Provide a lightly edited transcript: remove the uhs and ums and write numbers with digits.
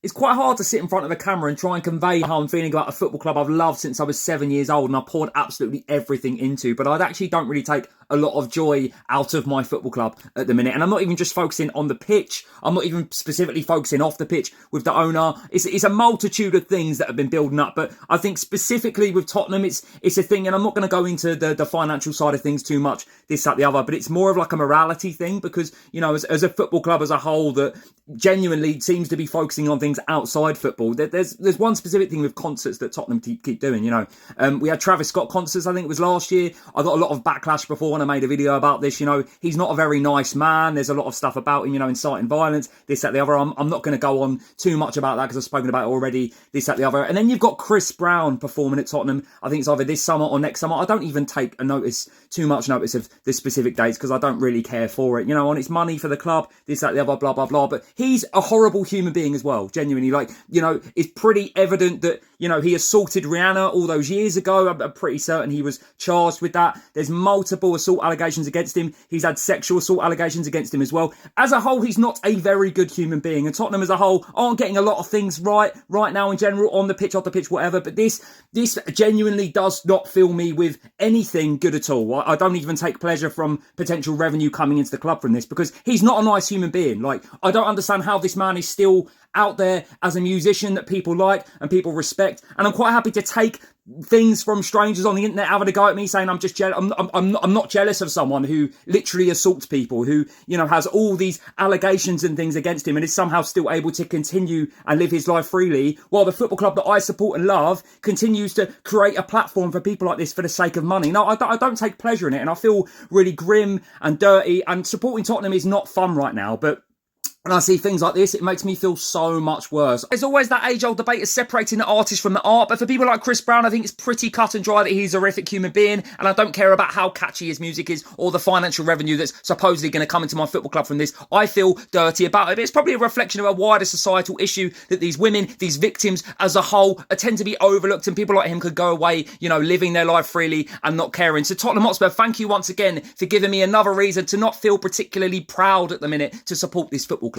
it's quite hard to sit in front of a camera and try and convey how I'm feeling about a football club I've loved since I was 7 years old and I poured absolutely everything into. But I actually don't really take a lot of joy out of my football club at the minute. And I'm not even just focusing on the pitch. I'm not even specifically focusing off the pitch with the owner. It's a multitude of things that have been building up. But I think specifically with Tottenham, it's a thing. And I'm not going to go into the financial side of things too much, this, that, the other. But it's more of like a morality thing because, you know, as a football club as a whole that genuinely seems to be focusing on things outside football. There's one specific thing with concerts that Tottenham keep doing, you know. We had Travis Scott concerts, I think it was last year. I got a lot of backlash before when I made a video about this, you know. He's not a very nice man. There's a lot of stuff about him, you know, inciting violence, this, that, the other. I'm not going to go on too much about that because I've spoken about it already, this, that, the other. And then you've got Chris Brown performing at Tottenham. I think it's either this summer or next summer. I don't even take too much notice of the specific dates because I don't really care for it. You know, on it's money for the club, this, that, the other, blah, blah, blah. But he's a horrible human being as well, genuinely. Like, you know, it's pretty evident that, you know, he assaulted Rihanna all those years ago. I'm pretty certain he was charged with that. There's multiple assault allegations against him. He's had sexual assault allegations against him as well. As a whole, he's not a very good human being. And Tottenham as a whole aren't getting a lot of things right now in general, on the pitch, off the pitch, whatever. But this genuinely does not fill me with anything good at all. I don't even take pleasure from potential revenue coming into the club from this because he's not a nice human being. Like, I don't understand how this man is still out there as a musician that people like and people respect. And I'm quite happy to take things from strangers on the internet having a go at me saying I'm just jealous. I'm not jealous of someone who literally assaults people, who, you know, has all these allegations and things against him and is somehow still able to continue and live his life freely while the football club that I support and love continues to create a platform for people like this for the sake of money. No, I don't take pleasure in it, and I feel really grim and dirty, and supporting Tottenham is not fun right now. But when I see things like this, it makes me feel so much worse. There's always that age-old debate of separating the artist from the art, but for people like Chris Brown, I think it's pretty cut and dry that he's a horrific human being, and I don't care about how catchy his music is or the financial revenue that's supposedly going to come into my football club from this. I feel dirty about it, but it's probably a reflection of a wider societal issue that these women, these victims as a whole, tend to be overlooked, and people like him could go away, you know, living their life freely and not caring. So Tottenham Hotspur, thank you once again for giving me another reason to not feel particularly proud at the minute to support this football club.